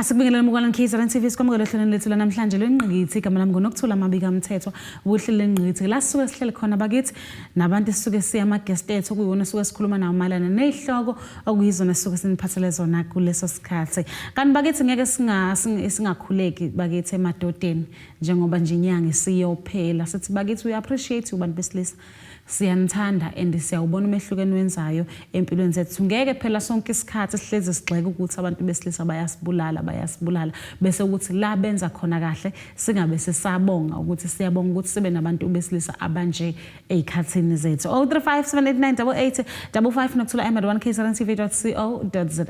Asikubingelele mukwana Nkhiza TV sikwamukela hlelweni lethu namhlanje lengqikithi igama lami Nok'thula Mabika Mthethwa uhlelo lengqikithi la sisuke sihlele khona bakithi nabantu sisuke siya ama guest ethu kuyona sisuke sikhuluma nawo malana nezihloko okuyizona sisuke siniphathele zona kuleso sikhathi kanti bakithi ngeke singakhuleki bakithi emadodeni njengoba nje inyanga isiyophela sithi bakithi we appreciate ubantu besilisa siyanithanda and siyawubona umehlukeni wenzayo empilweni zethu ngeke phela sonke isikhathi sihleze sigxeka ukuthi abantu besilisa bayasibulala bese ukuthi la benza khona kahle singabe sesabonga ukuthi siyabonga ukuthi sibe nabantu besilisa abanje ezikhathini zethu 0357898855 Nok'thula m@1kzrntv.co.za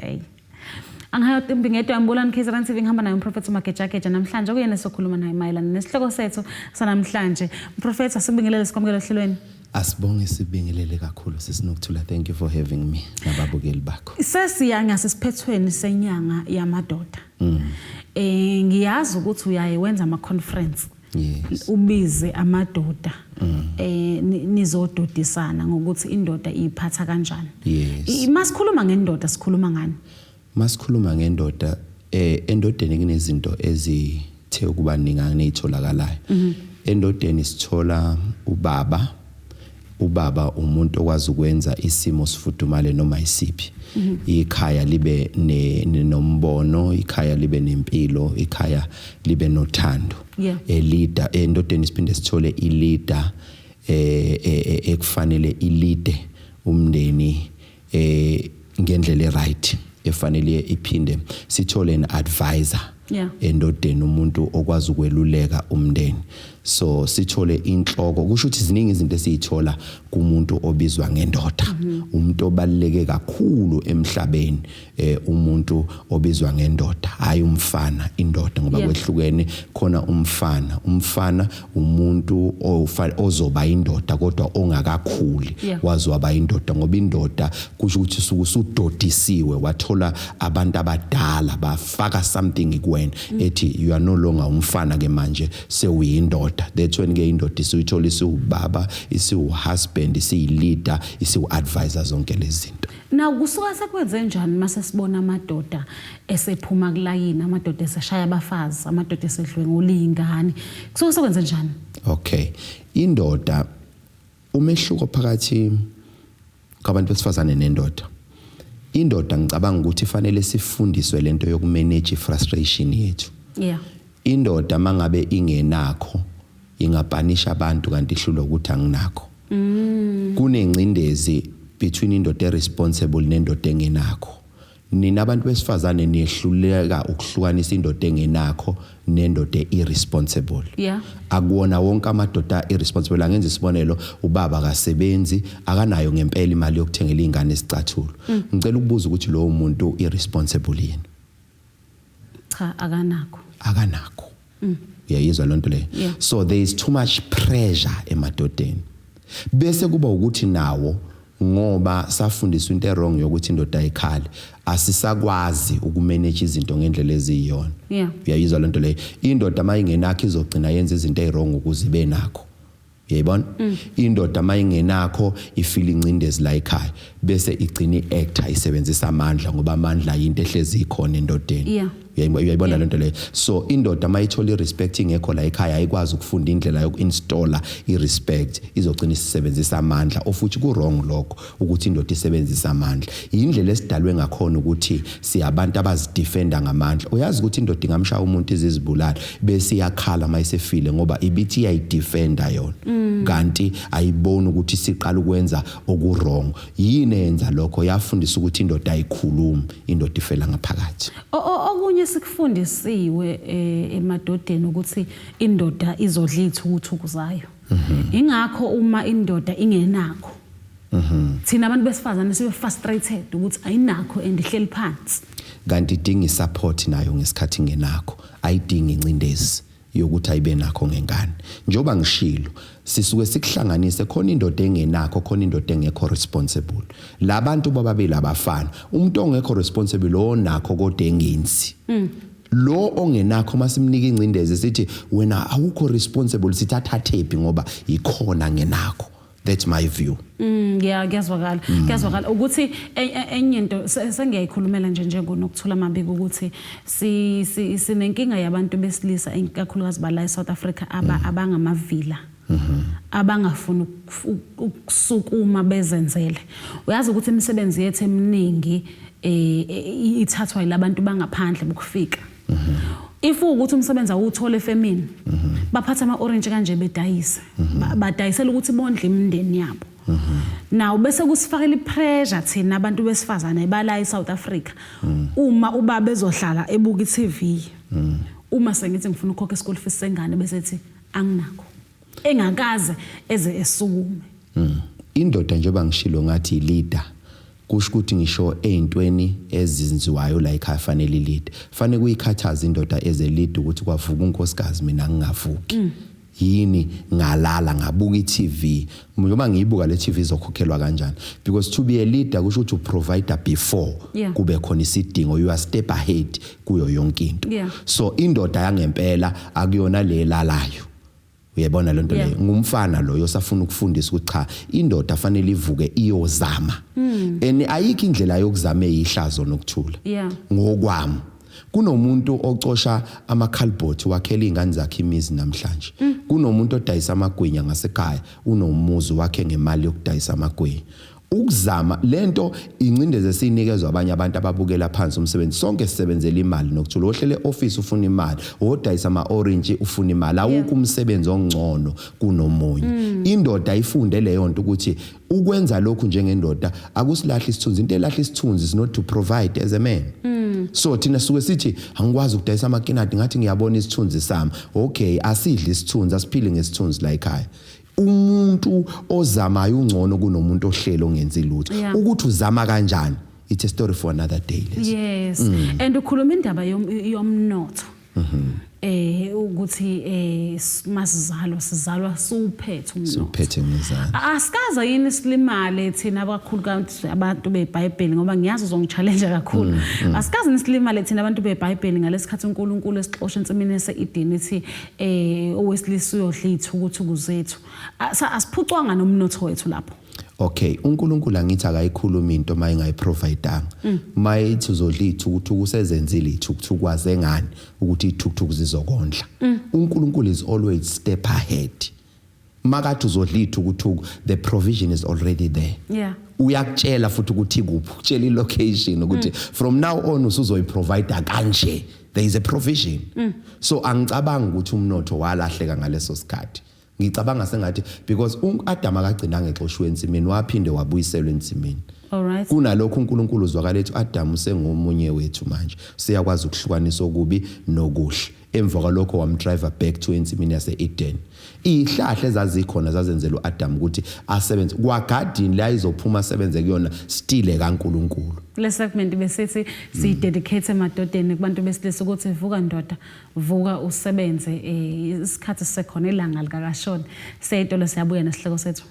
Angayo mbingedo yambula Nkhiza TV ngihamba nayo Prophet Magejageja namhlanje kuyena sokhuluma naye mayelana nesihloko sethu sanamhlanje Prophet asibingelele sikwamukela hlelweni Asibonge sibingelele kakhulu sisinokthula thank you for having me nababukeli bakho Sesiyanga sesiphethweni senyanga yamadoda ngiyazi ukuthi uyaye wenza ama conference yes ubize amadoda nizododisana ngokuthi indoda iphatha kanjani yes masikhuluma ngendoda sikhuluma ngani Masikhuluma ngendoda endodeni kunezinto ezithe ukuba ningane nezitholakalayo endodeni sithola ubaba umuntu okwazi ukwenza isimo sifudumale noma isiphi ikhaya libe nombono ikhaya libe nempilo ikhaya libe nothando leader endodeni siphinde sithole ileader ekufanele ilide umndeni ngendlela right efanele iphinde sithole an advisor endodeni umuntu okwazi ukweluleka umndeni so sithole inhloko kusho ukuthi ziningi izinto esizithola kumuntu obizwa ngendoda umuntu obaluleke kakhulu emhlabeni umuntu obizwa ngendoda hayi umfana indoda ngoba kwehlukene khona umfana umuntu ozoba indoda kodwa ongakakhuli wazwaba indoda ngoba indoda kusho ukuthi usudodisiwe wathola abantu abadala bafaka something kuwena ethi you are no longer umfana ke manje sewuyindoda that's when ke indoda isuyithola isiubaba isiuhusband isileader isiuadvisor zonke lezi zinto Now kusuka sekwenze njani mase sibona amadoda esephuma kulayini amadoda eseshaya abafazi amadoda esedlwe ngolingani kusuka sekwenze njani Okay indoda umehluko phakathi kwabantu besifazane nendoda indoda ngicabanga ukuthi fanele sifundiswe lento yokumanage frustration yethu indoda mangabe ingenakho ingapanisha abantu kanti ihlulo ukuthi anginakho kunencindezi between indoda responsible nendoda engenakho nina abantu besifazane niyehluleka ukuhlukanisa indoda engenakho nendoda irresponsible akuwona wonke amadoda irresponsible angenza isibonelo ubaba akasebenzi akanayo ngempela imali yokuthengela ingane isicathulo ngicela ukubuza ukuthi lo muntu irresponsible yini cha akanakho uyayizwa lonto le so there is too much pressure emadodeni bese kuba ukuthi nawo ngoba safundiswa into wrong yokuthi indoda ayikhali asisakwazi ukumanage izinto ngendlela eziyona uyayizwa lonto le indoda mayingenakho izogcina yenza izinto ezirong ukuze ibe nakho uyayibona indoda mayingenakho ifeel incindezi la ekhaya bese igcina iactor isebenzisa amandla ngoba amandla into ehlezi ikhona endodeni uyayibona lento le so indoda mayithola irespect ingekho la ekhaya ayikwazi ukufunda indlela yokuinstalla irespect izogcina isebenzisa amandla ofuthi ku wrong lokho ukuthi indoda isebenzisa amandla indlela esidalwe ngakhona ukuthi siyabantu abazidefenda ngamandla uyazi ukuthi indoda ingamshaya umuntu izizibulala bese iyakhala mayisefile ngoba ibithi iyayidefenda yona kanti ayiboni ukuthi siqala ukwenza oku wrong yini yenza lokho yafundisa ukuthi indoda ayikhulumi indoda ifela ngaphakathi okunye sikufundisiwe emadodeni ukuthi indoda izodla ithukuthuku zayo ingakho uma indoda ingenakho thina abantu besifazane sibe frustrated ukuthi ayinakho and ihleli phansi kanti idinga support nayo ngesikhathi ngenakho ayidingi incindezi yokuthi ayibe nakho ngengane njoba ngishilo sisuke sikuhlanganise khona indoda engenakho khona indoda engekho responsible labantu bababili abafana umuntu ongekho responsible onakho kodwa engenzi lo ongenakho masimnika incindezi sithi wena awukho responsible sithatha thephi ngoba ikhona ngenakho That's my view. Yeah, kuyazwakala ukuthi enye into sengiyayikhulumela njengoNok'thula Mabika ukuthi sinenkinga yabantu besilisa kakhulukazi bala eSouth Africa abangamavila abangafuna ukusukuma bezenzele. Uyazi ukuthi imisebenzi yethu eminingi ithathwa yilabantu bangaphandle bokufika. If ukuthi umsebenzi awuthole efemini baphatha ama-orange kanje bedayise badayisela ukuthi bondle imindeni yabo. Now bese kusifakela ipressure thina abantu besifazana ebala eSouth Africa uma ubaba ezohlala ebuka iTV uma sengithi ngifuna ukhokha school fees sengane bese ethi anginakho engakaze eze esukume. Indoda njengoba ngishilo ngathi leader kusho ukuthi ngisho ezintweni ezinziwayo la ekhaya fanele lead fanele kuyikhathaza indoda eze lead ukuthi kwavuka unkosikazi mina ngingavuki yini ngalala ngabuka iTV noma ngiyibuka le TV izokhokhelwa kanjani because to be a leader kusho ukuthi uprovider before kube khona isidingo you are step ahead kuyo yonke into. So indoda yangempela akuyona le lalayo. Uyabona lento leyo ngumfana lo yosafuna ukufundisa ukuthi cha indoda fanele ivuke iyozama ayikho indlela yokuzama eyihlazo nokuthula ngokwami kunomuntu ocosha amakhalibhothi wakhela ingane zakhe imizi namhlanje kunomuntu odayisa amagwinya ngasekhaya unomuzi wakhe ngemali yokudayisa amagwinya ukuzama lento incindeze esinikezwe abanye abantu ababukela phansi umsebenzi sonke sisebenzela imali nokuthula ohlele office ufuna imali odayisa ama-orange ufuna imali awukho umsebenzi ongcono kunomunye indoda ifunde leyo nto ukuthi ukwenza lokhu njengendoda akusilahla isithunzi into elahla isithunzi is not to provide as a man. So thina suke sithi angikwazi ukudayisa amakinati ngathi ngiyabona isithunzi sami okay asidli isithunzi asiphile ngesithunzi la ekhaya. Umuntu ozamayo ungcono kunomuntu ohlelo ngenzi lutho ukuthi uzama kanjani it's a story for another day. Yes. And ukhuluma indaba yomnotho ukuthi masizalwa suphethe umnotho asikaza yini isilimale thina abakhulukazi abantu beBhayibheli ngoba ngiyazi uzongichallenge kakhulu asikaza yini isilimale thina abantu beBhayibheli ngalesikhathi uNkulunkulu esixosha ensimini yaseEden ethi owesilisa uyodla izithukuthuku zethu asiphucwanga nomnotho wethu lapho. Okay uNkulunkulu angithi akayikhuluma into mayingayiprovideanga mayithi uzodla izithukuthuku usezenzile izithukuthuku kwaze ngani ukuthi izithukuthuku zizokondla. uNkulunkulu is always step ahead makathi uzodla izithukuthuku the provision is already there. Uyakutshela futhi ukuthi kuphi ukutshela ilocation ukuthi from now on usuzoyiprovider kanje there is a provision. So angicabanga ukuthi umnotho walahleka ngaleso sikhathi ngicabanga sengathi because uAdam akagcina ngexoshwe ensimini waphinde wabuyiselwa ensimini. Alright. Kunalokho uNkulunkulu uzwakala ethi Adam usengomunye wethu manje siyakwazi ukuhlukanisa okubi nokuhle emva kwalokho wamdrive back to ensimini yaseEden. Ihlahla ezazikhona zazenzela uAdam ukuthi asebenze kwa garden la izophuma asebenze kuyona stile kaNkulunkulu. Le segment besithi si dedicate emadodeni kubantu besilisa ukuthi vuka ndoda vuka usebenze isikhathi sekhona ilanga likakashona seyitolo siyabuya nesihloko sethu.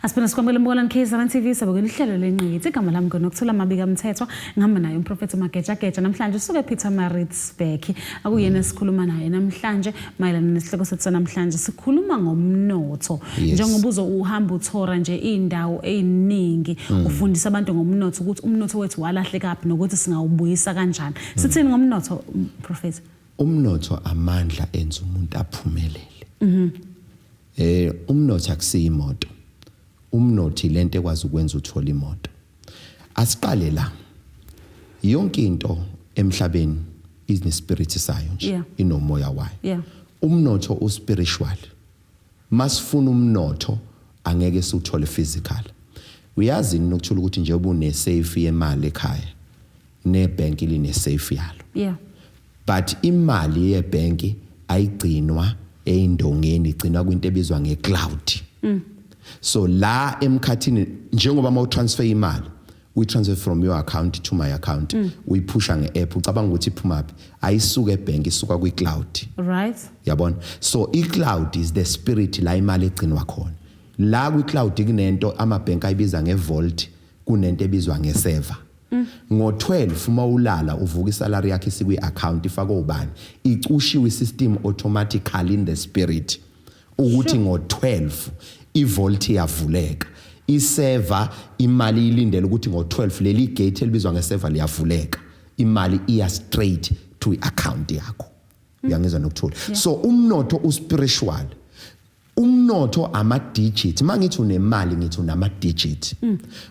Asipena sikwamukela mbona KZN TV sabukela ihlelo leNqikithi igama lami ngoNok'thula Mabika Mthethwa ngihamba naye uProphet Magejageja namhlanje usuke ePietermaritzburg akuyena esikhuluma naye namhlanje mayelana nesihloko sethu namhlanje sikhuluma ngomnotho njengoba uhamba uthora nje indawo eziningi ufundisa abantu ngomnotho ukuthi umnotho wethu walahleka kaphi nokuthi singawubuyisa kanjani sithini ngomnotho Prophet? Umnotho amandla enza umuntu aphumelele. Umnotho akusiyimoto. Umnotho lento ekwazi ukwenza uthola imoto. Asiqale la. Yonke into emhlabeni inespirit sayo nje, inomoya wayo. Umnotho uspiritual. Masifuna umnotho angeke siuthole physical. Uyazi Nok'thula ukuthi njengoba une safe yemali ekhaya, nebank line safe yalo. But imali yebank ayigcinwa eindongeni igcinwa kwinto ebizwa ngecloud. So la emkhathini njengoba mawutransfer imali we transfer from your account to my account we pusha ngeapp ucabanga ukuthi iphuma phi ayisuka ebank isuka kwi-cloud. Right. Yabona so i-cloud is the spirit la imali egcinwa khona la kwi-cloud kunento amabhenki ayibiza ngevault kunento ebizwa ngeserver. ngo-12 uma ulala uvuka isalary yakhe sikwi-account ifake ubani icushiwe isystem automatically in the spirit ukuthi ngo-12 ivault iyavuleka iserver imali ilindele ukuthi ngo-12 leli gate elibizwa ngeserver liyavuleka imali iya straight to i-account yakho uyangizwa Nok'thula so umnotho uspiritual umnotho ama-digit mangithi unemali ngithi unama-digit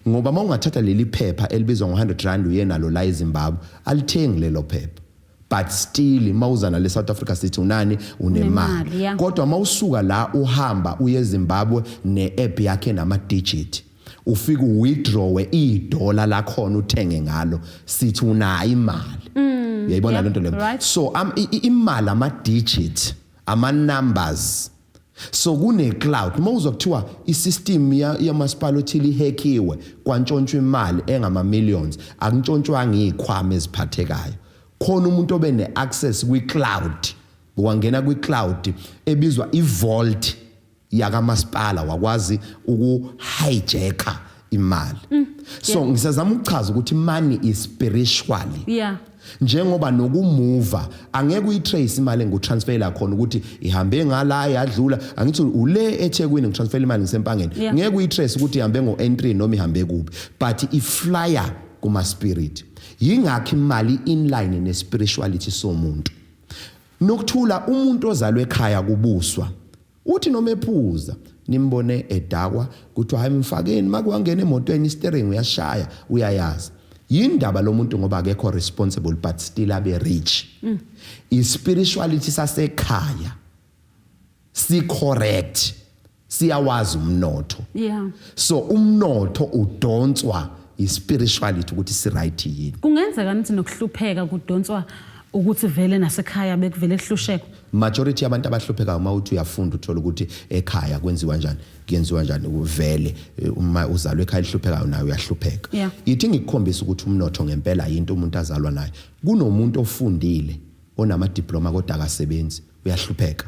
ngoba uma ungathatha leli phepha elibizwa ngo-100 uyenalo la eZimbabwe alithengi lelo phepha but still mawuzana le South Africa sithi unani unemali kodwa mawusuka la uhamba uye eZimbabwe ne-app yakhe nama-digit ufika uwithdraw $1 lakhona uthenge ngalo sithi unayo imali uyayibona lento le so imali ama-digit ama-numbers so kune cloud mawuzwa kuthiwa isystem yamasipala othile ihackiwe kwantshontshwa imali engama millions akuntshontshwanga izikhwama eziphathekayo khona umuntu obe neaccess kwi-cloud wangena kwi-cloud ebizwa i-vault yakamasipala wakwazi uku-hijacka imali so ngisazama ukuchaza ukuthi money is spiritually njengoba nokumuva angeke uyitrace imali ngotransfer la khona ukuthi ihambe ngala yadlula angithi ule eThekwini ngitransfer imali ngisempangeni ngeke uyitrace ukuthi ihambe ngo-N3 noma ihambe kuphi but iflyer kuma spirit yingakho imali inline nespirituality somuntu Nok'thula umuntu ozalwe ekhaya kubuswa uthi noma ephuza nimbone edakwa kuthiwa hayi mfakeni makuwangena emotweni steering uyashaya uyayazi yindaba lo muntu ngoba akekho responsible but still abe rich ispirituality sasekhaya si correct siyawazi umnotho so umnotho udonswa ispirituality ukuthi si right yini kungenzeka nithi nokuhlupheka kudonswa ukuthi vele nasekhaya bekuvele kuhlusheko majority yabantu abahlupheka uma uthi uyafunda uthola ukuthi ekhaya kwenziwa njani kuyenziwa njani uvele uma uzalwe ekhaya lihlupheka nayo uyahlupheka ithi ngikukhombisa ukuthi umnotho ngempela into umuntu azalwa nayo kunomuntu ofundile onama diploma kodwa akasebenzi uyahlupheka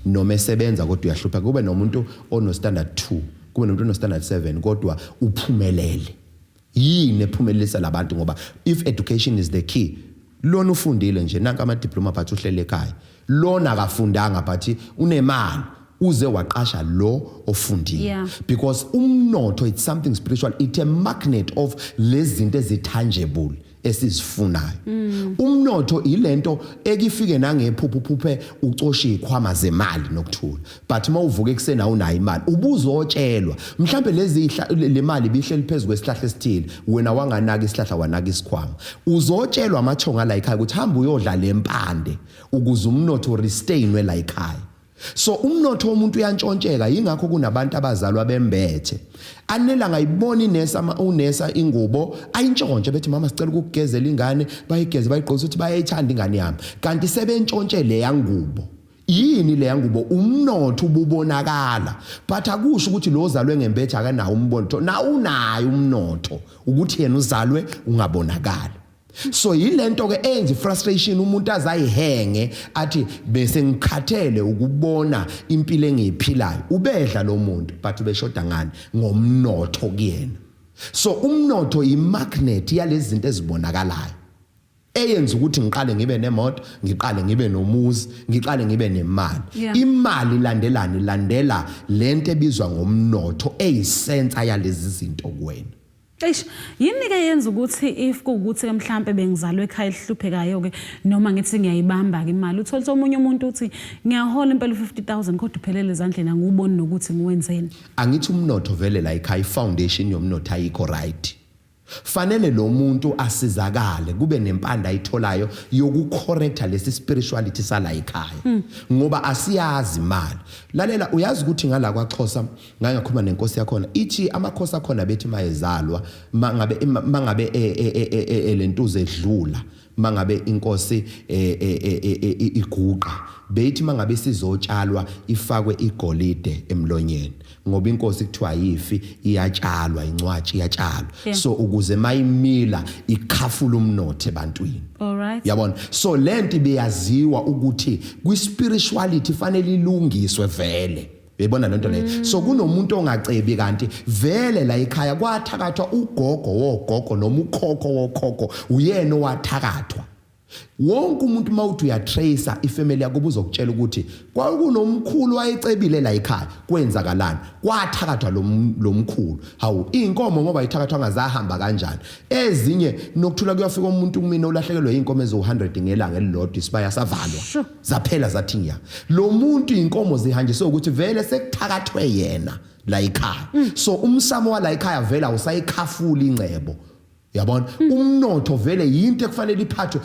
noma esebenza kodwa uyahlupheka kube nomuntu ono standard 2 kube nomuntu ono standard 7 kodwa uphumelele yini ephumelelisa labantu ngoba if education is the key lona ufundile nje nanka ama diploma but uhlele ekhaya lona akafundanga but unemali uze waqasha lo ofundile because umnotho it's something spiritual it's a magnet of lezinto ezitangible esizifunayo umnotho ilento ekifike nangephuphuphuphe ucosha izikhwama zemali Nok'thula but mawuvuka eksena unayo imali ubuzotshelwa mhlambe lezi le mali bihleli phezulu kwesihlahla esithile wena wanganaka isihlahla wanaka isikhwama uzotshelwa amathonga la ekhaya ukuthi hamba uyodla lempande ukuze umnotho restainwe la ekhaya so umnotho womuntu uyantshontsheka yingakho kunabantu abazalwa bembethe anela ngayibona unesa ingubo ayintshontshe bethi mama sicela ukugezela ingane bayigeze bayigqoza ukuthi bayayithanda ingane yami kanti sebentshontshe le yangubo yini le yangubo umnotho ububonakala but akusho ukuthi lo ozalwe ngembethe akanawo umbonto na unayo umnotho ukuthi yena uzalwe ungabonakala so yilento ke enzi frustration umuntu azayihenge athi bese ngikhathele ukubona impilo engiyiphilayo ubedla lo muntu but ubeshoda ngani ngomnotho kuyena so umnotho imagnet yalezi zinto ezibonakalayo eyenza ukuthi ngiqale ngibe nemoto ngiqale ngibe nomuzi ngiqale ngibe nemali imali landela lento ebizwa ngomnotho eyisensa yalezi zinto kuwena yini ke yenza ukuthi if kuukuthi ke mhlambe bengizalwe ekhaya lihluphekayo ke noma ngithi ngiyayibamba ke imali uthola omunye umuntu uthi ngiyahola impela 50,000 kodwa uphelele ezandleni anguboni nokuthi ngiwenzeni angithi umnotho vele la ekhaya foundation yomnotho ayikho right fanele lo muntu asizakale kube nempanda ayitholayo yokucorrecta lesi spirituality sala ekhaya ngoba asiyazi imali lalela uyazi ukuthi ngala kwaXhosa ngakhuluma nenkosi yakhona ithi amakhosi akhona bethi mayezalwa mangabe lentuze edlula mangabe inkosi iguqa bethi mangabe sizotshalwa ifakwe igolide emlonyeni ngoba inkosi kuthiwa yifi iyatshalwa incwathi iyatshalwa so ukuze mayimila ikhafula umnotho ebantwini yabona so lento beyaziwa ukuthi kwi spirituality fanele ilungiswe vele uyayibona lento leyo so kunomuntu ongacebi kanti vele la ekhaya kwathakathwa ugogo wogogo noma ukhokho wokhokho uyena owathakathwa wonke umuntu mawuthi uyatracer ifamily yakho uzokutshela ukuthi kwakunomkhulu wayecebile la ekhaya kwenzakalani kwathakathwa lo mkhulu hawu inkomo ngoba ithakathwa ngazahamba kanjani ezinye Nok'thula kuyafika umuntu kumina ulahlekelwe inkomo ezo100 ngelanga elilodwa isibaya savalwa zaphela zathi nya lo muntu inkomo zihanjiswe ukuthi vele sekuthakathwe yena la ekhaya so umsamo wala ekhaya vele awusayikhafula ingcebo yabona umnotho vele yinto ekufanele iphathwe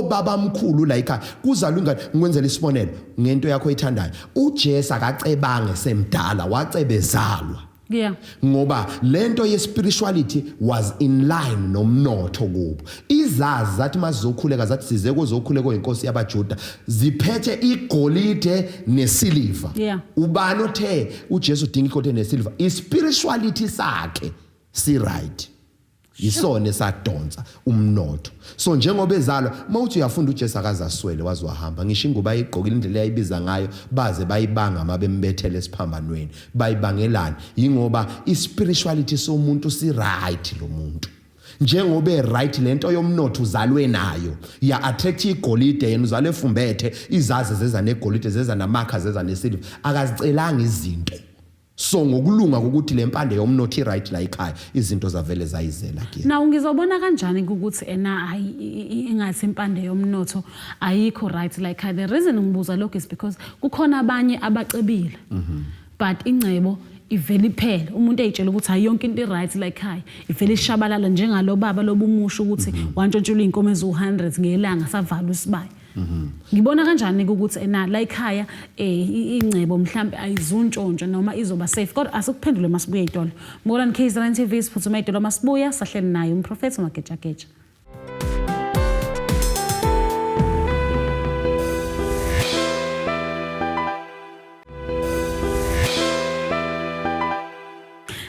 baba mkhulu la ekhaya kuzalwa ngwenzela isibonelo ngento yakho oyithandayo uJesu akacebange semdala wacebezalwa ngoba lento ye spirituality was in line nomnotho kubo izazi zathi mazizokhuleka zathi size kuzokhuleka inkosi yabaJuda ziphethe igolide nesiliva ubani othe uJesu udinga igolide nesiliva ispirituality sakhe si right yisone sadonsa umnotho so njengoba ezalwa mawuthi uyafunda uJesu akazaswele wazi wahamba ngisho inguba ayigqokile indlela yayibiza ngayo baze bayibanga mabembethele esiphambanweni bayibangelana yingoba ispirituality somuntu si right lo muntu njengoba right lento yomnotho uzalwe nayo ya attract igolide yena uzalwe efumbethe izazi zeza negolide zeza namakha zeza nesilver akazicelanga izinto so ngokulunga ukuthi lempande yomnotho right la ekhaya izinto zavele zayizela ke na ngizobona kanjani ukuthi engathi impande yomnotho ayikho right la ekhaya the reason ngibuza lokho is because kukhona abanye abacebile but ingcebo iveli phela umuntu eyitshela ukuthi ayonke into right la ekhaya iveli ishabalala njengalo baba lobumusho ukuthi wantshontshula inkomo ezo100 ngelanga savala usibaya ngibona kanjani ukuthi la ekhaya ingcebo mhlambe ayizuntshontsho noma izoba safe kodwa asikuphendule masibuye itolo Mkolani KZN TV siphuthume itolo masibuya sahleli naye Prophet Magejageja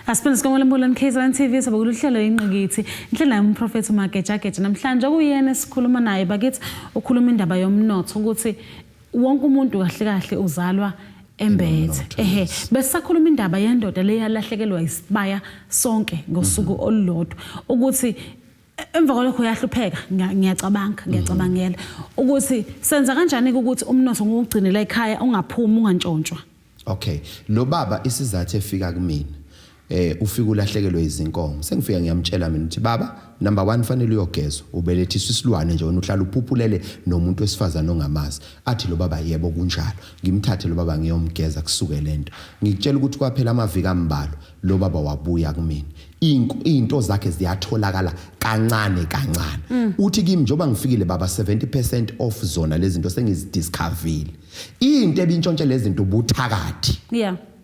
Asipende sikomela Mkolani KZN TV sabukuluhlelo Ingqikithi inhlelo yami Prophet Magejageja namhlanje kuyena esikhuluma naye bakithi ukhuluma indaba yomnotho ukuthi wonke umuntu kahle kahle uzalwa embethe bese sakhuluma indaba yendoda leyalahlekelwa isibaya sonke ngosuku olulodwa ukuthi emva kwalokho yahlupheka ngiyacabangela ukuthi senza kanjani ukuthi umnotho ngokugcinela ekhaya ungaphumi ungantshontshwa okay lo baba isizathu efika kumina ufika ulahlekelwe izinkomo sengifika ngiyamtshela mina ukuthi baba number 1 fanele uyogezwa ubelethiswa isilwane nje wena uhlala uphuphulele nomuntu wesifazana ongamazi athi lo baba yebo kunjalo ngimthathe lo baba ngiyomgeza kusuke lento ngikutshela ukuthi kwaphela amaviki ambalo lo baba wabuya kumina into zakhe ziyatholakala kancane uthi kimi njoba ngifikile baba 70% of zona lezi zinto sengizidiscoverile into ebintshontshe lezi zinto ubuthakathi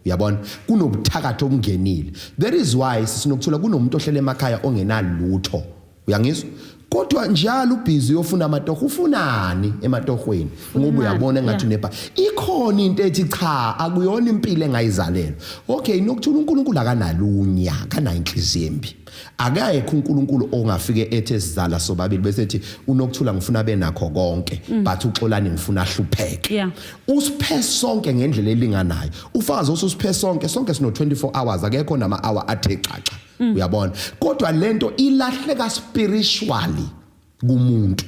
uyabona kunobuthakathi obungenile there is why sisinokuthola kunomuntu ohlele emakhaya ongenalutho uyangizwa kodwa njalo ubhizi uyofuna amatoho ufunani ematohweni ngoba uyabona engathi nepa ikhona into ethi cha akuyona impilo engayizalelwa okay Nok'thula uNkulunkulu akanalunya kana inhliziyo embi akayekho uNkulunkulu ongafike ethe sizala sobabili bese ethi uNok'thula ngifuna benakho konke but uxolani ngifuna ahlupheke usiphe sonke ngendlela elinganayo ufazi usiphe sonke sino 24 hours akekho nama hour athe xaxa uyabona kodwa lento ilahleka spiritually kumuntu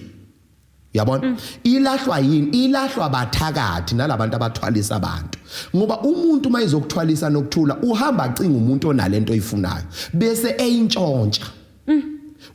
uyabona ilahlwa yini ilahlwa abathakathi nalabantu abathwalisa abantu ngoba umuntu mayizokuthwalisa Nok'thula uhamba acinga umuntu onalento oyifunayo bese eyintshontsha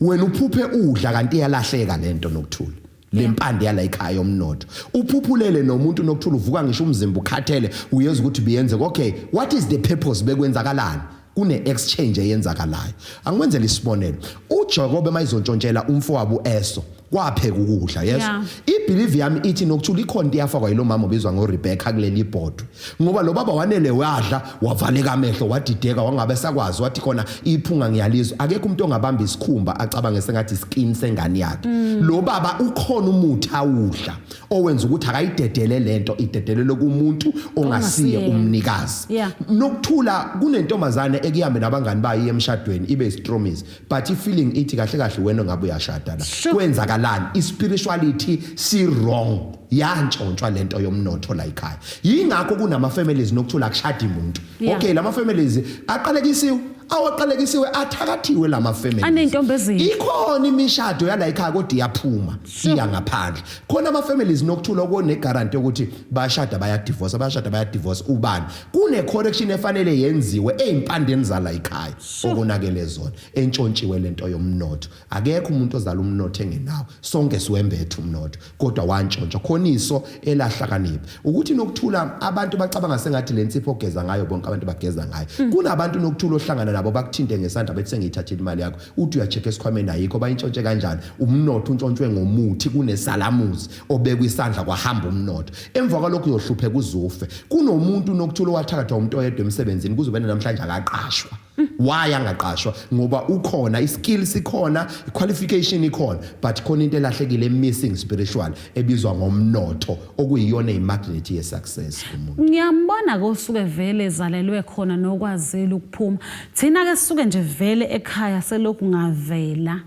wena uphuphe udla kanti iyalahleka lento Nok'thula lempande yala ekhaya yomnotho uphuphulele nomuntu Nok'thula uvuka ngisho umzimba ukhathele uyeza ukuthi biyenze okay what is the purpose bekwenzakalani kune exchange eyenzakalayo angwenzela isibonelo uJakobe mayizontshontshelwa umfowabo Eso kwapheka ukudla yeso ibelieve yami ithi Nok'thula ikhonto yafakwa yilo mama obizwa ngoRebecca kuleli ibhodwe ngoba lo baba wanele wadla wavaleka amehlo wadideka wangabe sakwazi wathi khona iphunga ngiyalizwa akekho umuntu ongabamba isikhumba acabange sengathi skin sengane yakhe lo baba ukhona umuthi awudla owenza ukuthi akayidedele lento idedelele kumuntu ongasiye umnikazi Nok'thula kunentombazane ekuhambe nabangani bayi emshadweni ibe stromies but ifeeling ithi kahle kahle wena ngabe uyashada la kwenzakala ingalani spirituality si wrong yantshontshwa lento yomnotho la ekhaya yingakho kunama families Nok'thula kushada umuntu okay lama families aqalekisiwe awaqalekisiwe athakathiwe lama family anentombezini ikhona imishado yala ekhaya kodwa iyaphuma iya ngaphandle khona ama families Nok'thula okone guarantee ukuthi bayashada baya divorce ubani kune correction efanele yenziwe eimpandeni zala ekhaya okonakele zona entshontshiwe lento yomnotho akekho umuntu ozala umnotho engenawo sonke siwembethe umnotho kodwa wantshontsha khoniso elahlakaniphi ukuthi Nok'thula abantu bacabanga sengathi lensipho ogeza ngayo bonke abantu bageza ngayo kunabantu Nok'thula ohlangana nabo bakuthinte ngesandla bethi sengiyithathile imali yakho uthi uyachecka esikhwameni ayikho bayintshontshe kanjani umnotho untshontshiwe ngomuthi kunesalamuzi obekwe isandla kwahamba umnotho emva kwalokho uyohlupheka uzufe kunomuntu Nok'thula wathakatha umuntu oyedwa emsebenzini kuzobena namhlanje akaqashwa why angaqashwa ngoba ukhona iskill sikhona iqualification ikhona but khona into elahlekile missing spiritual ebizwa ngomnotho okuyiyona imagnet ye success kumuntu ngiyambona kosuke vele ezalelwe khona nokwazela ukuphuma thina ke sisuke nje vele ekhaya selokhu ngavela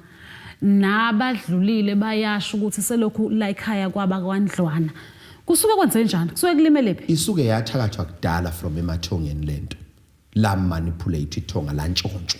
nabadlulile bayasho ukuthi selokhu la ekhaya kwaba kwandlwana kusuke kwenze njani kusuke kulimele phi isuke yathakathwa kudala from emathongeni lento la manipulate ithonga la ntshontsho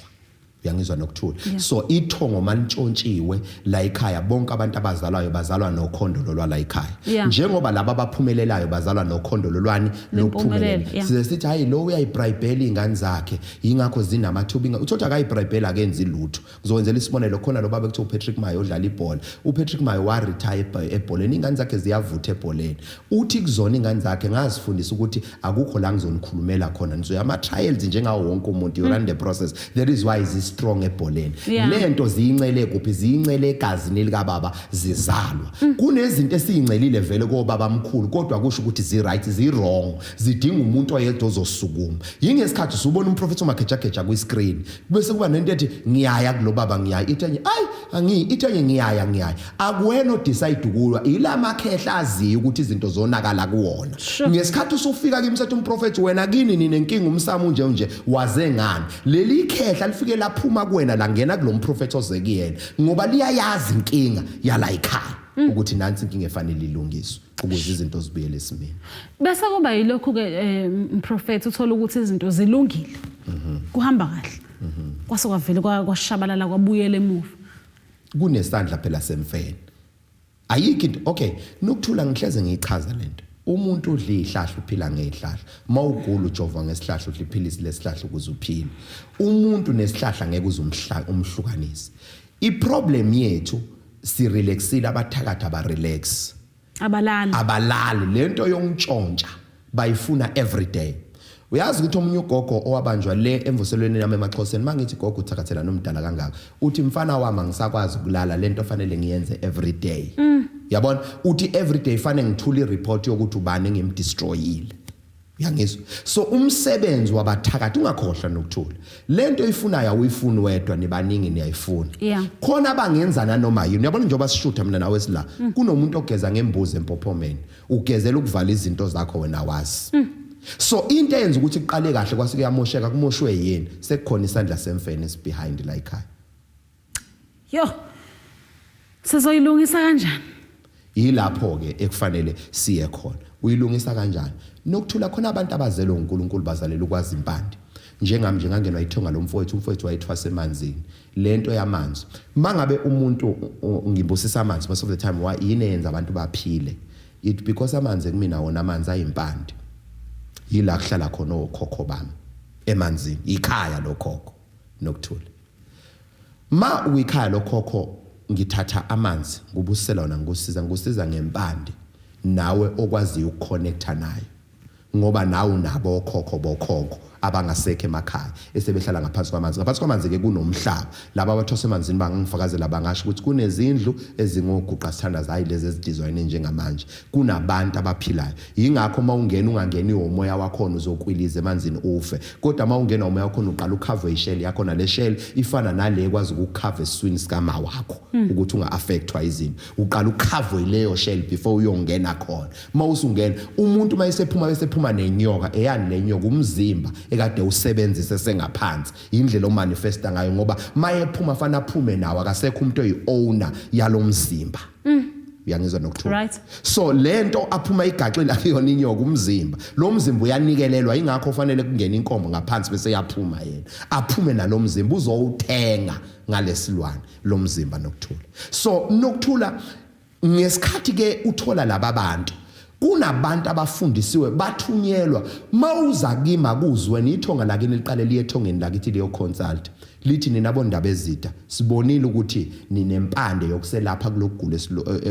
uyangizwa Nok'thula so ithongo manintshontshiwe la ekhaya bonke abantu abazalwayo bazalwa nokhondolo lwala ekhaya njengoba laba abaphumelelayo bazalwa nokhondolo lwani lophumelela size sithi hayi lo uyayibribela ingane zakhe ingakho zinamathuba uthola akayibribela akenzi lutho kuzokwenzela isibonelo khona lo baba ekuthiwa uPatrick Mayo odlala ibhola uPatrick Mayo wa retire ebholeni ingane zakhe ziyavutha ebholeni uthi kuzona ingane zakhe ngazifundisa ukuthi akukho la ngizonikhulumela khona nizoya ama trials njengawo wonke umuntu you run the process that is why is strong ebholeni lento ziyincele kuphi ziyincele egazini lika baba zizalwa kunezinto esiyincelile vele kobaba omkhulu kodwa kusho ukuthi zi right zi wrong zidinga umuntu oyedwa ozosukuma yingesikhathi usubona uMprophet Magejageja ku screen bese kuba nento ethi ngiyaya kulo baba ngiyaya ithenye ithenye ngiyaya akuwena odecide kulwa ilama khehla aziyo ukuthi izinto zonakala kuwona ngesikhathi usufika kimsethe uMprophet wena kini ninenkinga umsamo nje waze ngani leli khehla lifike laphuma kuwena la ngena kulomProphet ozekiyena ngoba liyayazi inkinga yala ekhaya ukuthi nansi inkinga efanele ilungiswe ukuze izinto zibuyele esimeni bese kuba yilokho ke uMprophet uthola ukuthi izinto zilungile kuhamba kahle kwase kwavele kwashabalala kwabuyela emuva kunesandla phela semfene ayikho into okay Nok'thula ngihleze ngiyichaza lento umuntu udla ihlahla uphila ngezihlahla mawugula ujova ngesihlahla udla iphilisi lesihlahla ukuze uphile umuntu nesihlahla ngeke umhlukanise iproblem yethu si relaxile abathakatha aba relax abalali lento yongitshontsha bayifuna every day uyazi ukuthi omunye ugogo owabanjwa le emvuselweni yami emaXhoseni mangithi gogo uthakathela nomdala kangaka uthi mfana wami ngisakwazi ukulala lento fanele ngiyenze every day yabona uthi every day fanele ngithule report yokuthi ubani ngimdestroyile uyangizwa so umsebenzi wabathakathi ungakhohlwa Nok'thula lento ifunayo awuyifuni wedwa nibaningi niyayifuna khona abangenzana noma yini uyabona njengoba sishutha mina nawe sila kunomuntu ogeza ngembuzi empophomeni ugezela ukuvala izinto zakho wena wazi so into eyenza ukuthi kuqale kahle kwasike yamosheka kumoshwe yini sekukhona isandla semfene is behind la ekhaya yo sizoyilungisa kanjani yilapho ke ekufanele siye khona uyilungisa kanjani Nok'thula khona abantu abazelwe uNkulunkulu bazalela ukwazi impande njengami njengangenwa ithonga lomfowethu wayithwasa emanzini lento yamanzi mangabe umuntu ngimbusisa amanzi most of the time why yini yenza abantu baphile it because amanzi kumina wona amanzi ayimpande yila kuhlala khona okhokho bami emanzini ikhaya lokhokho Nok'thula ma uyikhaya lokhokho ngithatha amanzi ngubusela wona ngosiza ngempande nawe okwazi ukuconnecta nayo ngoba nawe nabo okhokho bokhokho abangasekho emakhaya esebehlala ngaphansi kwamanzi ke kunomhlaba laba abathose emanzini bangifakazela bangasho ukuthi kunezindlu ezingoguqa standards hayi lezi ezidizayine njengamanje kunabantu abaphilayo yingakho mawungena ungangeni umoya wakho uzokwiliza emanzini ufe kodwa mawungena umoya wakho uqala ucover ishell yakho na le shell ifana nale ekwazi ukucover iswing skama wakho ukuthi unga affectwa izinto uqala ucover leyo shell before uyongena khona mawusungena umuntu mayisephuma nenyoka eyani lenyoka umzimba ekade usebenzise sengaphansi indlela omanifesta ngayo ngoba mayephuma fana aphume nawo akasekho umuntu oyi-owner yalomzimba uyangizwa Nok'thula Right. so lento aphuma igaxile akuyona inyoka umzimba lo mzimba uyanikelelwa ingakho fanele kungena inkomo ngaphansi bese yaphuma yena aphume nalomzimba uzowuthenga ngalesilwane lo mzimba Nok'thula so Nok'thula ngesikhathi ke uthola laba bantu kunabantu abafundisiwe bathunyelwa mawuza kimi akuzwe nithonga lakini liqale liyethongeni lakithi leyo consult lithi nina bondaba ezida sibonile ukuthi ninempande yokuselapha kulokugula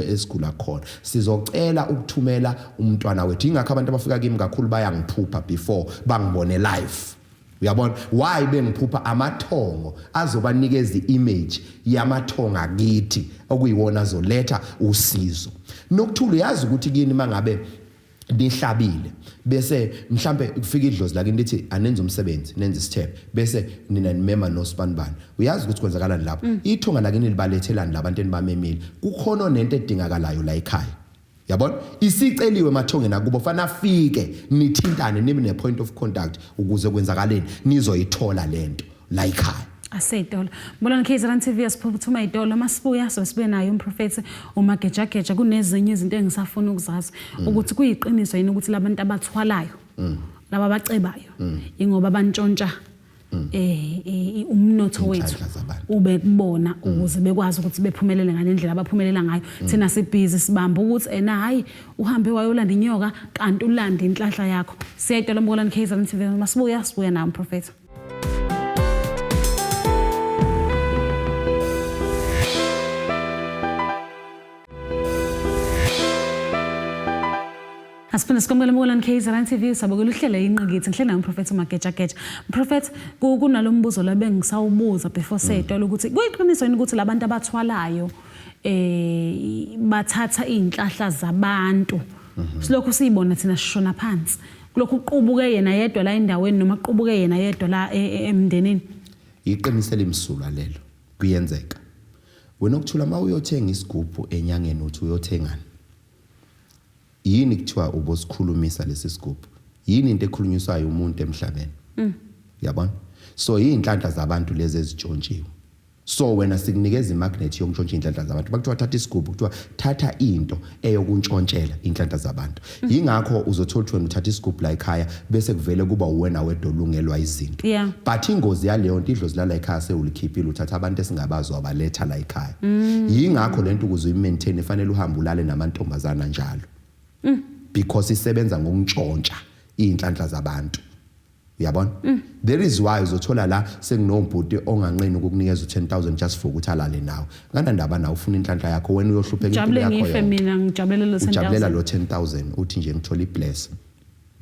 esigula khona sizocela ukuthumela umntwana wethu ingakho abantu abafika kimi kakhulu bayangiphupha before bangibone live uyabona why bengiphupha amathongo azobanikeza image yamathongo akithi okuyiwona azoletha usizo Nok'thula yazi ukuthi kini mangabe nihlabile bese mhlambe kufika idlozi lakini lithi anenze umsebenzi nenze isithebe bese nina nimema noSibanibani uyazi ukuthi kwenzakalani lapho ithonga lakini libalethelani labantu enibamemile kukhona nento edingakalayo la ekhaya yabona isiceliwe emathongeni akubo fana afike nithintane nibe ne point of contact ukuze kwenzakaleni nizoyithola lento la ekhaya Aseyitolo. Mbona ngikhizana TV asiphuthuma idolo masibuya so sibe nayo umprofeti uMagejageja kunezinye izinto engisafuna ukuzazi ukuthi kuyiqiniso yini ukuthi labantu abathwalayo laba abacebayo ingoba bantshontsha umnotho wethu ube kubona ukuze bekwazi ukuthi bephumelele ngalendlela abaphumelela ngayo thina sibhizi sibamba ukuthi hayi uhambe wayolanda inyoka kanti ulanda inhlahla yakho siyayitolo mbona ngikhizana TV masibuya nayo umprofeti Asiphinda sikomela mkolani KZN TV sabukela uhlelo Ingqikithi ngihleli nayo uProphet Magejageja. Prophet kunalombuzo la bengisawubuza before seyitolo ukuthi kuyiqiniso yini ukuthi labantu abathwalayo bathatha inhlahla zabantu. Silokho siyibona thina sishona phansi. Kulokhu uqubuke yena yedwa la endaweni noma uqubuke yena yedwa la emndenini. Iqiniso limsulwa lelo kuyenzeka. Wena ukuthola mawuyothenga isigubhu enyangeni uthi uyothengani yini kuthiwa ubosikhulumisa lesi sigubhu yini into ekhulunyiswayo umuntu emhlabeni yabona so inhlanhla zabantu lezi ezitshontshiwe so wena sikunikeza imagnet yokuntshontsha inhlanhla zabantu bakuthiwa thatha isigubhu kuthiwa thatha into eyokuntshontsela inhlanhla zabantu yingakho uzothola wena uthatha isigubhu la ekhaya bese kuvele kuba uwena wedwa olungelwa izinto but ingozi yaleyo nto idlozi la ekhaya sewulikhiphile uthatha abantu esingabazi wabaletha la ekhaya yingakho lento ukuze uyimaintain fanele uhambe ulale namantombazana njalo because isebenza ngokuntshontsha inhlanhla zabantu uyabona there is why uzothola la sekunombhuti onganqeni ukukunikeza u10,000 just for ukuthi alale nawe ngandaba nawe ufuna inhlanhla yakho wena uyohlupheka impilo yakho ngife mina ujabulela lo 10,000 uthi nje ngithola ibless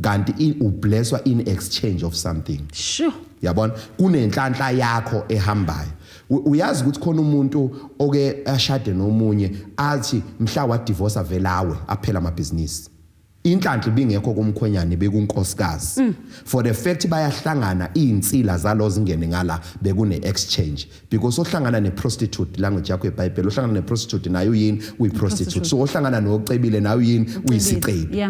kanti ublesswa in exchange of something sure yabona kunenhlanhla yakho ehambayo uyazi ukuthi khona umuntu oke ashade nomunye athi mhla wa divorce avelawe aphela amabhizinisi inhlanhla ibingekho kumkhwenyane bekunkosikazi for the fact bayahlangana insila zalo zingene ngala bekune exchange because ohlangana ne prostitute language yakho eBhayibheli ohlangana ne prostitute nayo yini uyi prostitute so ohlangana nocebile nayo yini uyisicebi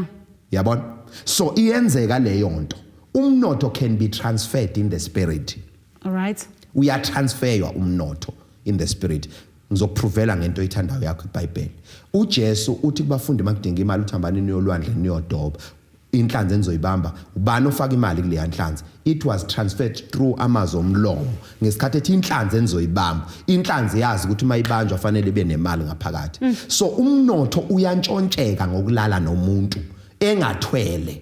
yabona so iyenzeka leyo nto umnotho can be transferred in the spirit all right uyatransferwa umnotho in the spirit ngizokuprovela ngento oyithandayo yakho eBhayibheli uJesu uthi kubafundi makudinga imali uthambani niyolwandle niyodoba inhlanzi enizoyibamba ubani ofaka imali kule yanhlanzi it was transferred through amazwi omlomo ngesikhathi ethi inhlanzi enizoyibamba inhlanzi yazi ukuthi mayibanjwa fanele ibe nemali ngaphakathi so umnotho uyantshontsheka ngokulala nomuntu engathwele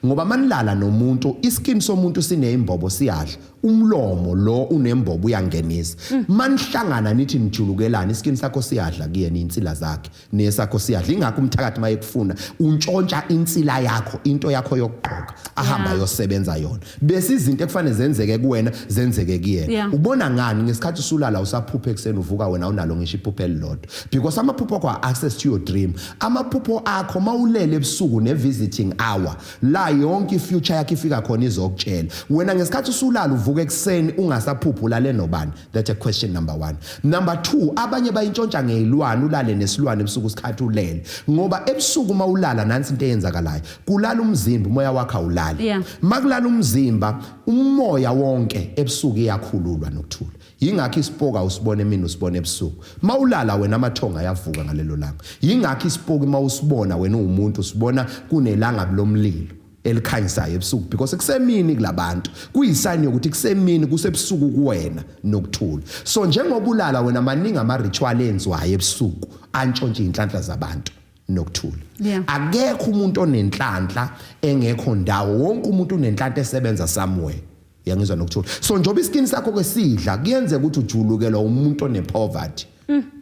ngoba manilala nomuntu iskin somuntu sineimbobo siyadla umlomo lo unembobo uyangenisa manihlangana nithi nijulukelana iskin sakho siyadla kuyena insila zakhe nesakho siyadla ingakho umthakathi mayekufuna untshontsha insila yakho into yakho yokugqoka ahamba yosebenza yona bese izinto ekufanele zenzeke kuwena zenzeke kuyena ubona ngani ngesikhathi usulala usaphupha ekseni uvuka wena unalo ngisho iphupho elilodwa because amaphupho akho access to your dream amaphupho akho mawulele ebusuku ne visiting hour la yonke ifuture yakhe ifika khona izokutshela wena ngesikhathi usulala uvuka ekseni ungasaphuphula le nobani. That's a question number 1. Number 2, abanye bayintshontsha ngezilwane ulale nesilwane ebusuku isikhathi ulele ngoba ebusuku mawulala nansi into eyenzakalayo kulala umzimba umoya wakhe awulali makulala umzimba umoya wonke ebusuku iyakhululwa Nok'thula. Yingakho isipoka usibone emini usibone ebusuku mawulala wena amathonga ayavuka ngalelo langa. Yingakho isipoka mawusibona wena umuntu usibona kunelanga lomlilo elikhanyisayo ebusuku because kusemini kulabantu kuyisign yokuthi kusemini kusebusuku kuwena Nok'thula. So njengoba ulala wena maningi ama ritual enziwayo ebusuku antshontshe inhlanhla zabantu Nok'thula. Akekho umuntu onenhlanhla engekho ndawo wonke umuntu unenhlanhla esebenza somewhere. Yangizwa Nok'thula. So njoba iskin sakho kwesidla kuyenze ukuthi ujulukelwa umuntu one poverty.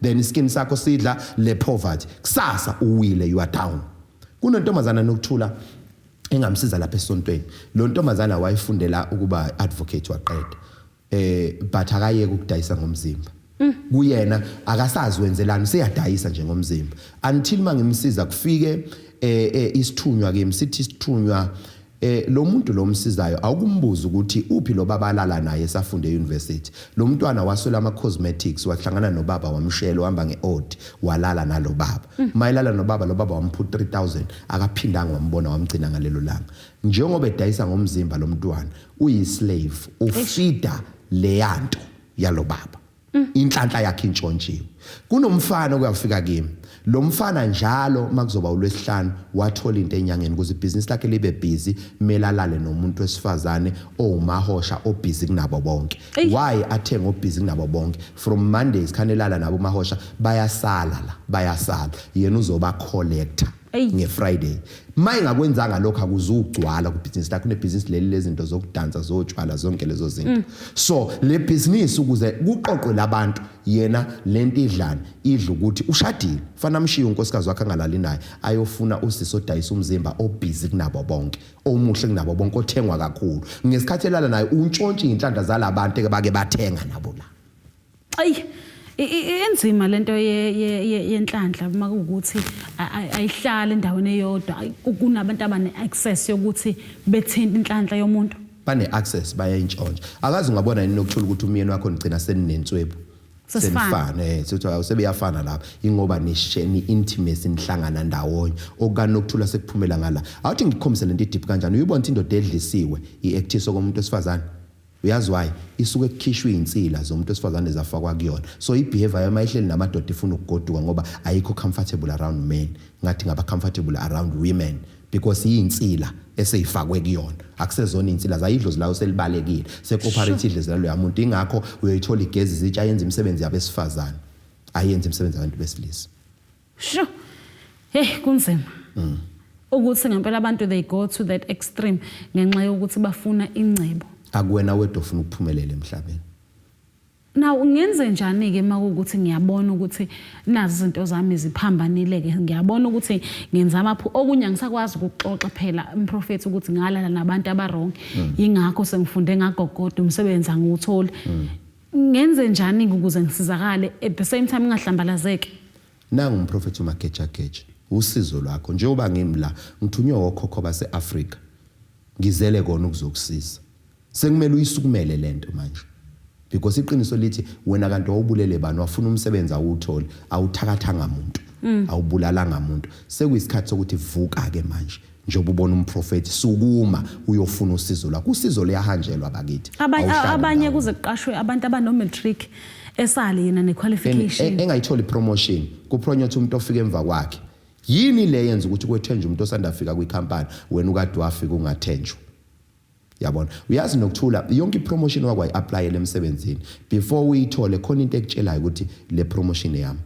Then iskin sakho sidla le poverty. Kusasa uwile you are down. Kunontombazana Nok'thula engamsiza lapha esontweni. Lo ntombazana wayifundela ukuba advocate waqeda. But akayeke ukudayisa ngomzimba. Kuyena akasazi wenzelani seyadayisa nje ngomzimba. Until mangimsiza kufike isithunywa ke msithi isithunywa lo muntu lo msizayo awukumbuza ukuthi uphi lo baba alala naye esafunde euniversity. Lo mntwana waswela ama cosmetics wahlangana nobaba wamshela uhamba ngeOd walala nalo baba. Mayilala nobaba lo baba wamputha 3000 akaphindanga wambona wamgcina ngalelo langa. Njengoba edayisa ngomzimba lo mntwana uyislave ufida leyanto yalo baba. Inhlanhla yakhe intshontshiwe. Kunomfana kuyafika kimi. Lo mfana njalo makuzoba uLwesihlanu wathola into enyangeni ukuze ibhizinisi lakhe libe busy melalale nomuntu wesifazane owumahosha obusy kunabo bonke. Why athenga obusy kunabo bonke? From Mondays khanelala nabo mahosha bayasala yena uzoba collector ngeFriday. Mayingakwenzanga lokho akuzugcwala kubhizinisi lakho nebhizinisi leli lezinto zokudansa zotshwala zonke lezo zinto. So le business ukuze kuqoqwe labantu yena lento idlana idla ukuthi ushadile fana mshiya unkosikazi wakhe angalali naye ayofuna usisi odayisa umzimba obusy kunabo bonke omuhle kunabo bonke othengwa kakhulu ngesikhathi elala naye untshontshe inhlanhla zalabantu ekebake bathenga nabo la. Enzima lento yenhlanhla uma ukuthi ayihlala endaweni eyodwa kunabantu abane access yokuthi bethinta inhlanhla yomuntu. Bane access bayayintshontsha. Akazi ungabona yini Nok'thula ukuthi umyeni wakho ngicina seninenswebo. Senifana sithi awusebeyafana lapha ingoba nisheni intimacy nihlangana ndawonye okukaNok'thula sekuphumela ngala. Awuthi ngikhombise lento deep kanjani uyibona indoda edlisiwe iactiso komuntu wesifazane. Uyazi why isuke kukhishwe insila zomuntu wesifazane zafakwa kuyona. So ibehavior yamayihleli namadoda ifuna ukugoduka ngoba ayikho comfortable around men. Ngathi ngaba comfortable around women because iyinsila eseyifakwe kuyona. Akusezona insila zayidlozi lawo selibalekile. Secooperate idlozi lalo yamuntu ingakho uyayithola igezi zitsha yenza imisebenzi yabesifazane. Ayenza imisebenzi yabantu besilisa. Sure. Kunzima. Ukuthi ngempela abantu they go to that extreme ngenxa yokuthi bafuna ingcebo. Akuwena wedwa ufuna ukuphumelela emhlabeni. Now ngenze njani ke makuthi ngiyabona ukuthi nazi izinto zami ziphambanile ke ngiyabona ukuthi ngenza amaphu okunye ngisakwazi ukuxoxa phela umprofeti ukuthi ngalala nabantu abarong ingakho sengifunde ngagogoda umsebenzi angiwutholi. Ngenze njani ukuze ngisizakale at the same time ngahlambalazeke? Nangu umProphet Magejageja usizo lwakho njengoba ngimi la ngithunywe okhokho baseAfrika ngizele kona ukuzokusiza. Sengimele uyisukumele lento manje because iqiniso lithi wena kanti awubulele bani wafuna umsebenzi awuthole awuthakathanga umuntu awubulalanga umuntu sekuyisikhathi sokuthi vuka ke manje njengoba ubona umprofeti sukuma uyofuna usizo lwakho usizo liyahanjelwa bakithi abanye kuze kuqashwe abantu abanomatric esale yena nequalification engayitholi promotion kupronyotha umuntu ofika emva kwakhe yini le yenza ukuthi kwethenje umuntu osandafika kwikhampani wena ukade wafika ungathenjwa. Yabona uyazi Nok'thula yonke ipromotion wakwa iapplyele emsebenzini before uyithole khona into ekutshelayo ukuthi le promotion eyami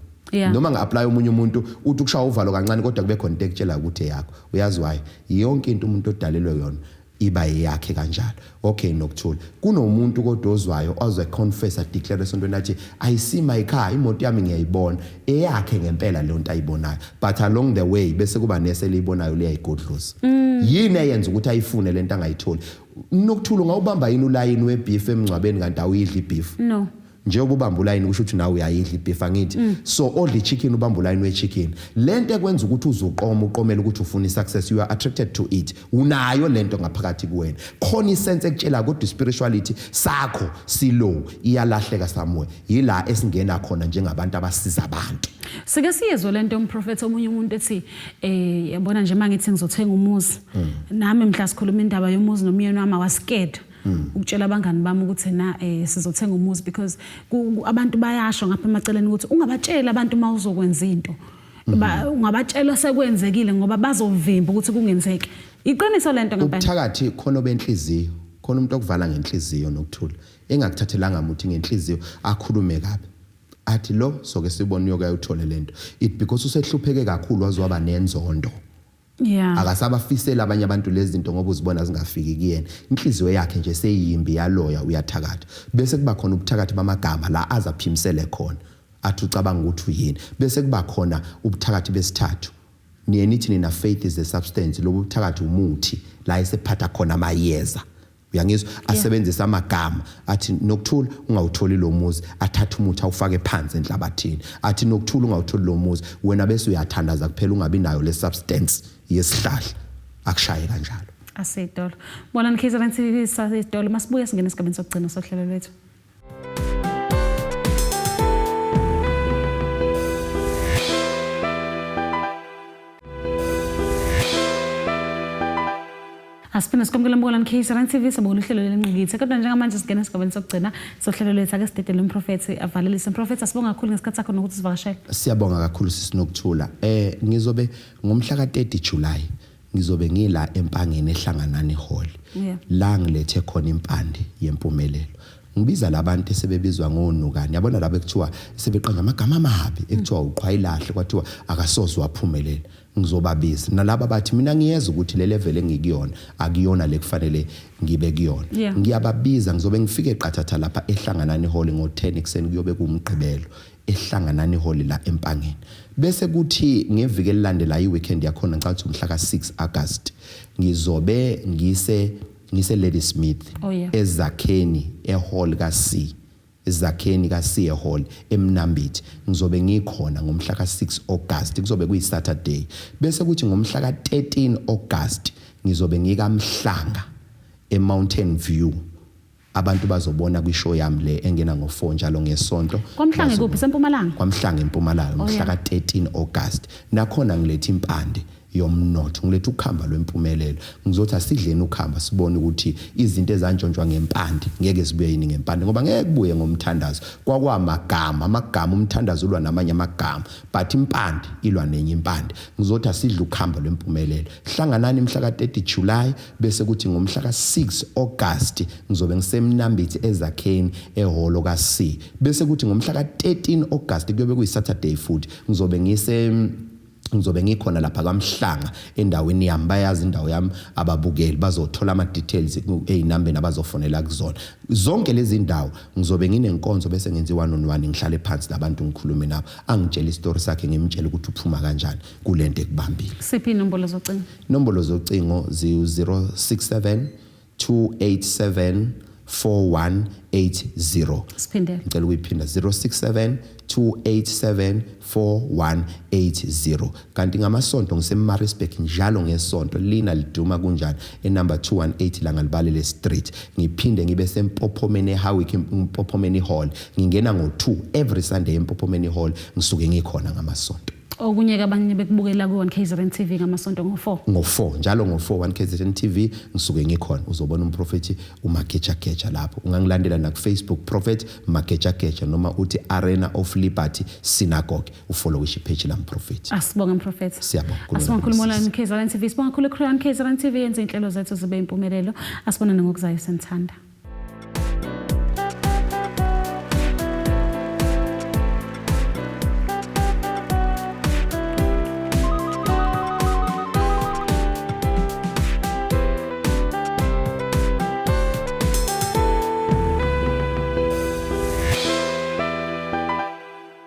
noma nga-apply umunye umuntu uthi ukushaya uvalo kancane kodwa kube khona into ekutshelayo ukuthi eyakho. Uyazi why yonke into umuntu odalelwe yona iba yakhe kanjalo. Okay Nok'thula kunomuntu kodwa ozwayo ozwe confess declare esontweni athi I see my car imoto yami ngiyayibona eyakhe ngempela le nto ayibonayo but along the way bese kuba neseliyibonayo leyayigodlozi yini eyenza ukuthi ayifune lento angayitholi. Nok'thula ngawubamba yini ulayini webeef emncwabeni kanti awuyidli beef? No. njengoba ubamba ulayini kusho ukuthi nawe uyayidla ibeef angithi so odla chicken ubamba ulayini we-chicken lento ekwenza ukuthi uzuqoma uqomela ukuthi ufuna i-success you are attracted to it unayo lento ngaphakathi kuwena khona isense ekutshela kodwa spirituality sakho silo iyalahleka somewhere yila esingena khona njengabantu abasiza abantu sike siyezwe lento umprofeti omunye umuntu ethi yabona nje mangithi ngizothenga umuzi nami mhla sikhuluma indaba yomuzi nomyeni wami wascared ukutshela abangani bami ukuthi na sizothenga umuzi because abantu bayasho ngapha emaceleni ukuthi ungabatshela abantu mawuzokwenza into ungabatshela sekwenzekile ngoba bazovimba ukuthi kungenzeki iqiniso lento ngempela ubuthakathi khona benhliziyo khona umuntu okuvala ngenhliziyo Nok'thula engakuthathelanga umuthi ngenhliziyo akhulume kabi athi lo soke sibone uyokayuthola lento it because usehlupheke kakhulu wazwaba nenzondo akasabafisela abanye abantu lezi zinto ngoba uzibona zingafiki kuyena inhliziyo yakhe nje seyimbi yaloya uyathakatha bese kuba khona ubuthakathi bamagama la azaphimisele khona athi ucabanga ukuthi uyini bese kuba khona ubuthakathi besithathu nithi nina faith is a substance lobu buthakathi umuthi la esephatha khona amayeza uyangizwa asebenzisa amagama athi Nok'thula ungawutholi lo muzi athatha umuthi awufake phansi enhlabathini athi Nok'thula ungawutholi lo muzi wena bese uyathandaza kuphela ungabi nayo le substance yesihlahla akushaye kanjalo asedolo bona nikhizela TV sasedolo masibuye singena esigabeni sokugcina sohlelo lwethu Asipina sikomkela mbona nkhiza TV sabona uhlelo leNgqikithi kodwa njengamanje singena esigabeni sokugcina sohlelo lethu ake sidedele umprofeti avalelise umprofeti asibonga kakhulu ngesikhathi sakho nokuthi sivakashele siyabonga kakhulu sisi Nok'thula ngizobe ngomhla ka-30 July ngizobe ngila empangeni ehlanganani hall la ngilethe khona impande yempumelelo ngibiza labantu esebebizwa ngonukani yabona labo ekuthiwa sebeqanga amagama amabi ekuthiwa uqhwayilahle kwathiwa akasoze waphumelela ngizobabiza nalabo bathi mina ngiyeza ukuthi le level engikuyona akuyona lekufanele ngibe kuyona ngiyababiza ngizobe ngifike eqathatha lapha ehlanganani hall ngo10 ekseni kuyobe kumgqibelo ehlanganani hall la empangeni bese kuthi ngeviki elilandela iweekend yakhona ngicabanga umhla ka6 August ngizobe ngise Lady Smith ezakheni ehall ka-C ezakheni ka-C hall eMnambithi ngizobe ngikhona ngomhla ka6 August kuzobe kuyiSaturday bese kuthi ngomhla ka13 August ngizobe ngikamhlanga eMountain View abantu bazobona kwishow yami le engena ngo4 njalo ngesonto kwamhlanga kuphi sempumalanga kwamhlanga empumalanga ngomhla ka13 August nakhona ngilethe impande yomnotho ngilethe ukukhamba lwempumelelo ngizothi asidleni ukukhamba sibone ukuthi izinto ezantshontshwa ngempande ngeke sibuye yini ngempande ngoba ngeke kubuye ngomthandazo amagama umthandazo ulwa namanye amagama but impande ilwa nenye impande ngizothi asidle ukukhamba lwempumelelo hlanganani mhla ka30 July bese kuthi ngomhla ka6 August ngizobe ngisemnambithi ezakheni eholo ka-C bese kuthi ngomhla ka13 August kuyobe kuyiSaturday futhi ngizobe ngikhona lapha kaMhlanga endaweni yami bayazi indawo yami ababukeli bazothola ama details einambeni abazofonela kuzona zonke lezi indawo ngizobe nginenkonzo bese ngenza 1-on-1 ngihlale phansi labantu ngikhulume nabo angitshela istory sakhe ngimtshela ukuthi uphuma kanjani kulento ekubambile siphi inombolo zocingo inombolo zocingo zi067 287 4180 siphindele ngicela ukuyiphinda 067 287 4180 kanti ngamasonto ngiseMaritzburg njalo ngesonto lina liduma kunjani enumber 218 la ngalibalele street ngiphinde ngibe sempophomeni eHowick empophomeni hall ngingena ngo2 every Sunday empophomeni hall ngisuke ngikhona ngamasonto okunye abanye bekubukela ku 1KZN TV ngamasonto ngo4 njalo ngo4 1KZN TV ngisuke ngikhona uzobona umprofeti uMagejageja lapho ungangilandela na ku Facebook Prophet Magejageja noma uthi Arena of Liberty Synagogue ufollow page lami Prophet asibonga umprofeti siyabonga asibonga khulumela 1KZN TV sibonga khulu 1KZN TV yenza inhlelo zethu zibe impumelelo asibona ngokuzayo senthanda